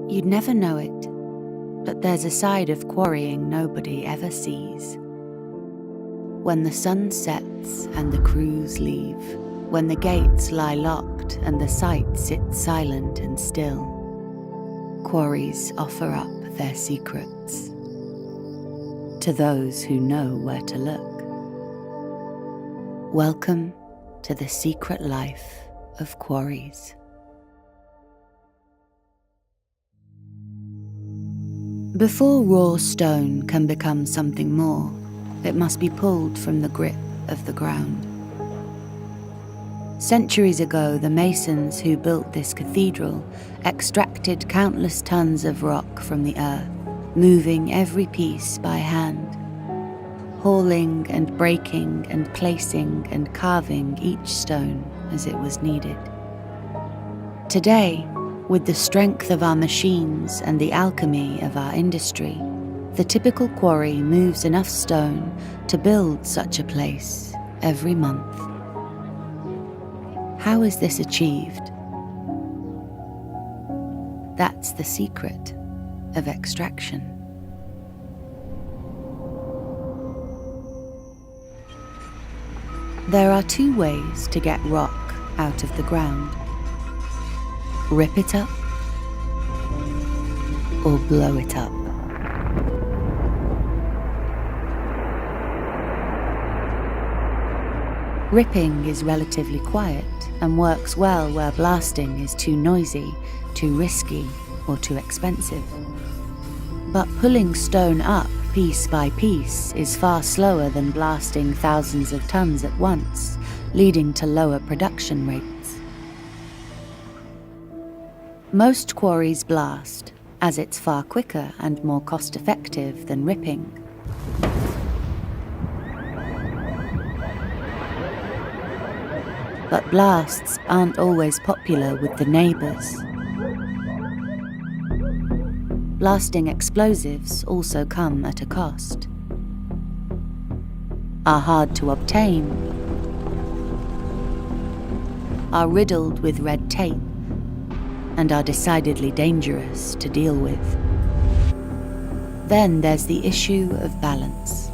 You'd never know it, but there's a side of quarrying nobody ever sees. When the sun sets and the crews leave, when the gates lie locked and the site sits silent and still, quarries offer up their secrets to those who know where to look. Welcome to the secret life of quarries. Before raw stone can become something more, it must be pulled from the grip of the ground. Centuries ago, the masons who built this cathedral extracted countless tons of rock from the earth, moving every piece by hand, hauling and breaking and placing and carving each stone as it was needed. Today, with the strength of our machines and the alchemy of our industry, the typical quarry moves enough stone to build such a place every month. How is this achieved? That's the secret of extraction. There are two ways to get rock out of the ground. Rip it up or blow it up. Ripping is relatively quiet and works well where blasting is too noisy, too risky, or too expensive. But pulling stone up piece by piece is far slower than blasting thousands of tons at once, leading to lower production rates. Most quarries blast, as it's far quicker and more cost-effective than ripping. But blasts aren't always popular with the neighbours. Blasting explosives also come at a cost, are hard to obtain, are riddled with red tape, and are decidedly dangerous to deal with. Then there's the issue of balance.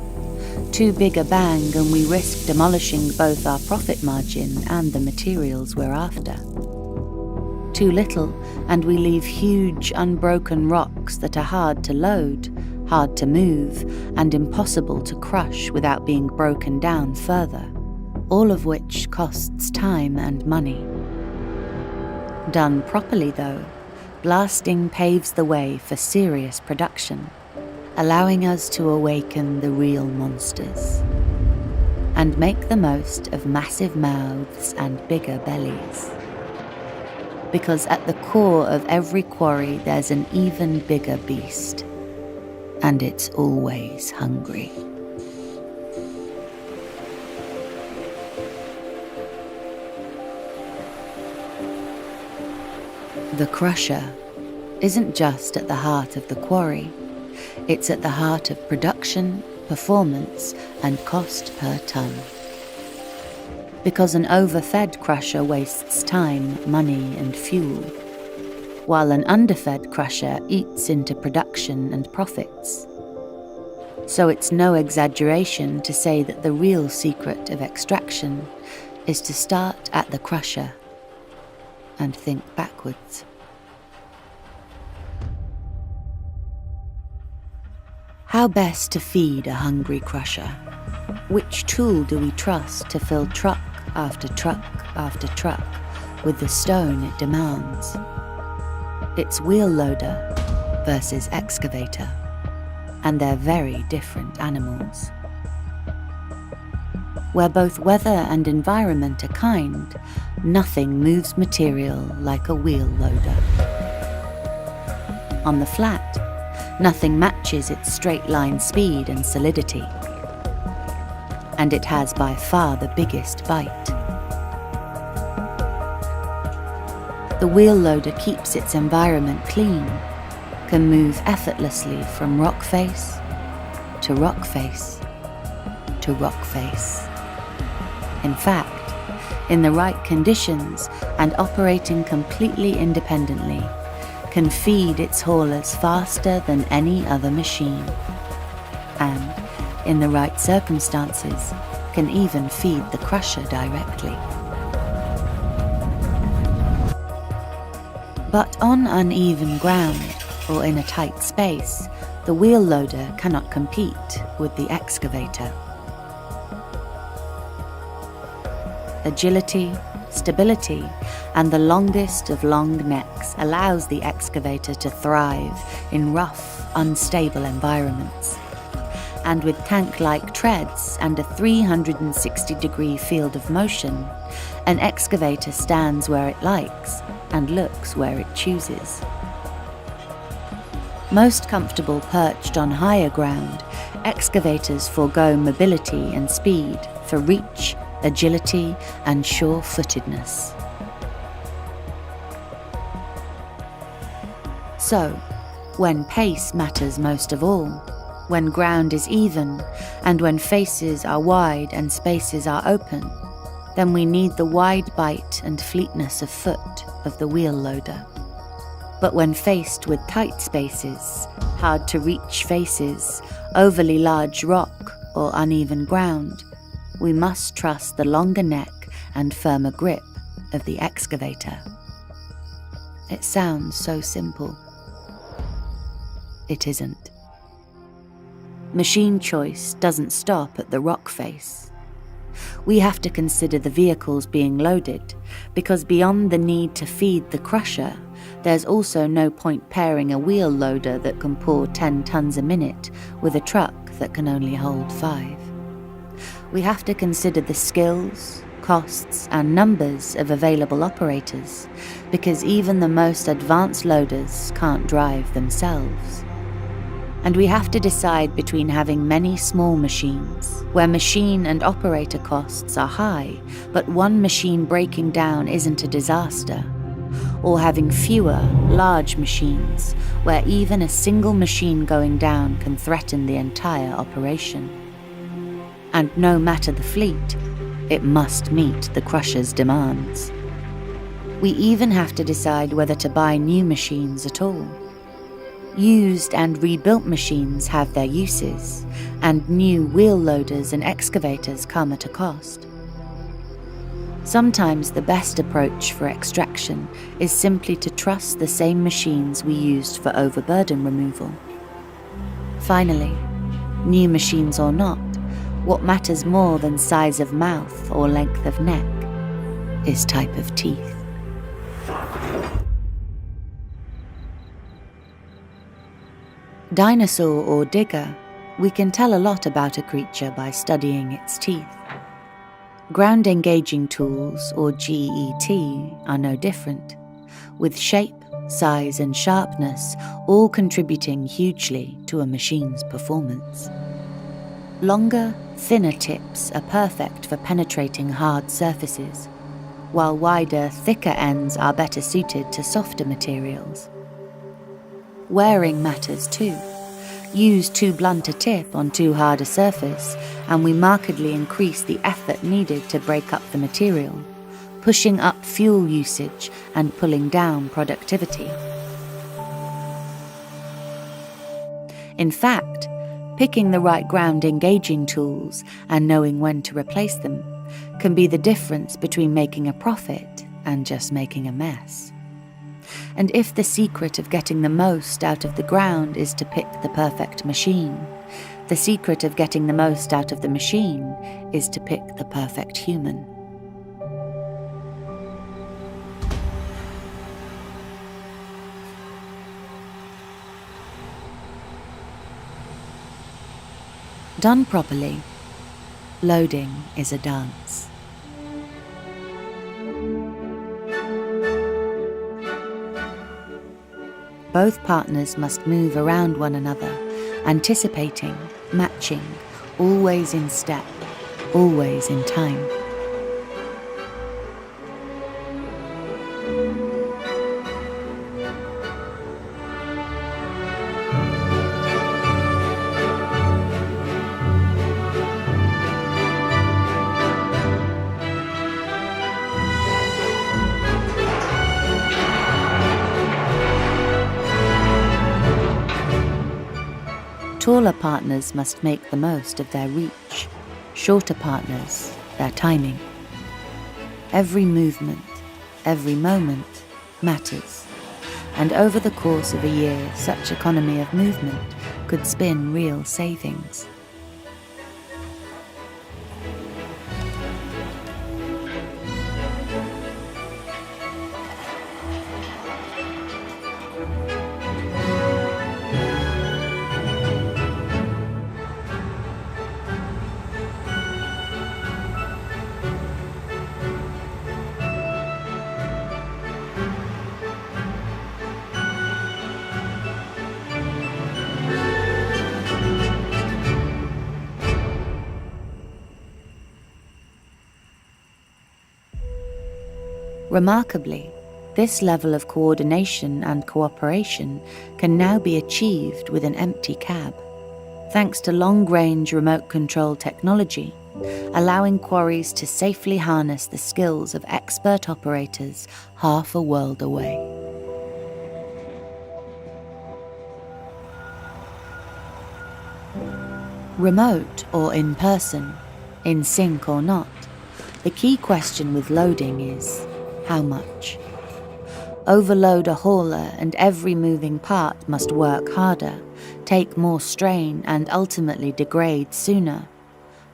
Too big a bang and we risk demolishing both our profit margin and the materials we're after. Too little and we leave huge unbroken rocks that are hard to load, hard to move, and impossible to crush without being broken down further, all of which costs time and money. Done properly though, blasting paves the way for serious production, allowing us to awaken the real monsters and make the most of massive mouths and bigger bellies. Because at the core of every quarry there's an even bigger beast, and it's always hungry. The crusher isn't just at the heart of the quarry, it's at the heart of production, performance, and cost per ton. Because an overfed crusher wastes time, money, and fuel, while an underfed crusher eats into production and profits. So it's no exaggeration to say that the real secret of extraction is to start at the crusher and think backwards. How best to feed a hungry crusher? Which tool do we trust to fill truck after truck after truck with the stone it demands? It's wheel loader versus excavator, and they're very different animals. Where both weather and environment are kind, nothing moves material like a wheel loader. On the flat, nothing matches its straight-line speed and solidity. And it has by far the biggest bite. The wheel loader keeps its environment clean, can move effortlessly from rock face to rock face to rock face. In fact, in the right conditions and operating completely independently, can feed its haulers faster than any other machine, and, in the right circumstances, can even feed the crusher directly. But on uneven ground, or in a tight space, the wheel loader cannot compete with the excavator. Agility, stability, and the longest of long necks allows the excavator to thrive in rough, unstable environments. And with tank-like treads and a 360-degree field of motion, an excavator stands where it likes and looks where it chooses. Most comfortable perched on higher ground, excavators forego mobility and speed for reach, agility, and sure-footedness. So, when pace matters most of all, when ground is even, and when faces are wide and spaces are open, then we need the wide bite and fleetness of foot of the wheel loader. But when faced with tight spaces, hard-to-reach faces, overly large rock or uneven ground, we must trust the longer neck and firmer grip of the excavator. It sounds so simple. It isn't. Machine choice doesn't stop at the rock face. We have to consider the vehicles being loaded, because beyond the need to feed the crusher, there's also no point pairing a wheel loader that can pour 10 tons a minute with a truck that can only hold 5. We have to consider the skills, costs, and numbers of available operators, because even the most advanced loaders can't drive themselves. And we have to decide between having many small machines, where machine and operator costs are high, but one machine breaking down isn't a disaster, or having fewer, large machines, where even a single machine going down can threaten the entire operation. And no matter the fleet, it must meet the crusher's demands. We even have to decide whether to buy new machines at all. Used and rebuilt machines have their uses, and new wheel loaders and excavators come at a cost. Sometimes the best approach for extraction is simply to trust the same machines we used for overburden removal. Finally, new machines or not, what matters more than size of mouth or length of neck is type of teeth. Dinosaur or digger, we can tell a lot about a creature by studying its teeth. Ground engaging tools, or GET, are no different, with shape, size, and sharpness all contributing hugely to a machine's performance. Longer, thinner tips are perfect for penetrating hard surfaces, while wider, thicker ends are better suited to softer materials. Wearing matters too. Use too blunt a tip on too hard a surface, and we markedly increase the effort needed to break up the material, pushing up fuel usage and pulling down productivity. In fact, picking the right ground engaging tools and knowing when to replace them can be the difference between making a profit and just making a mess. And if the secret of getting the most out of the ground is to pick the perfect machine, the secret of getting the most out of the machine is to pick the perfect human. Done properly, loading is a dance. Both partners must move around one another, anticipating, matching, always in step, always in time. Taller partners must make the most of their reach, shorter partners their timing. Every movement, every moment matters, and over the course of a year, such economy of movement could spin real savings. Remarkably, this level of coordination and cooperation can now be achieved with an empty cab, thanks to long-range remote control technology, allowing quarries to safely harness the skills of expert operators half a world away. Remote or in person, in sync or not, the key question with loading is, how much? Overload a hauler and every moving part must work harder, take more strain and ultimately degrade sooner,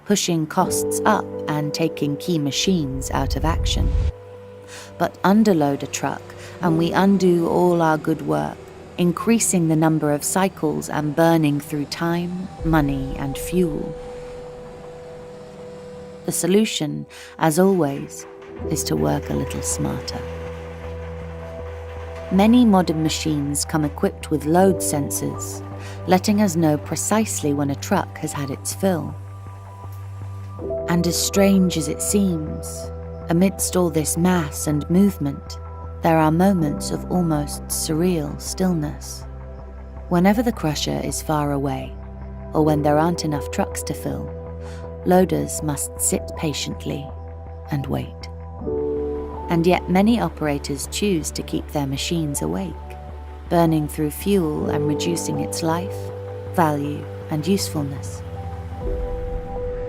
pushing costs up and taking key machines out of action. But underload a truck and we undo all our good work, increasing the number of cycles and burning through time, money and fuel. The solution, as always, is to work a little smarter. Many modern machines come equipped with load sensors, letting us know precisely when a truck has had its fill. And as strange as it seems, amidst all this mass and movement, there are moments of almost surreal stillness. Whenever the crusher is far away, or when there aren't enough trucks to fill, loaders must sit patiently and wait. And yet many operators choose to keep their machines awake, burning through fuel and reducing its life, value, and usefulness.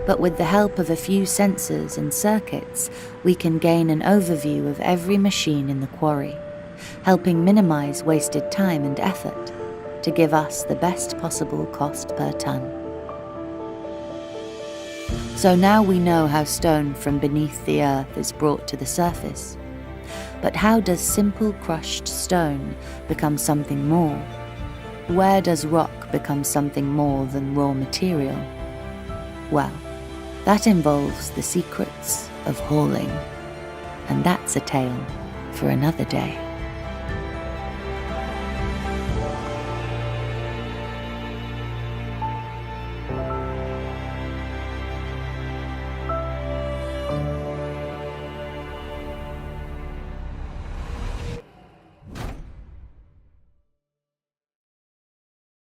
But with the help of a few sensors and circuits, we can gain an overview of every machine in the quarry, helping minimize wasted time and effort to give us the best possible cost per ton. So now we know how stone from beneath the earth is brought to the surface. But how does simple crushed stone become something more? Where does rock become something more than raw material? Well, that involves the secrets of hauling. And that's a tale for another day.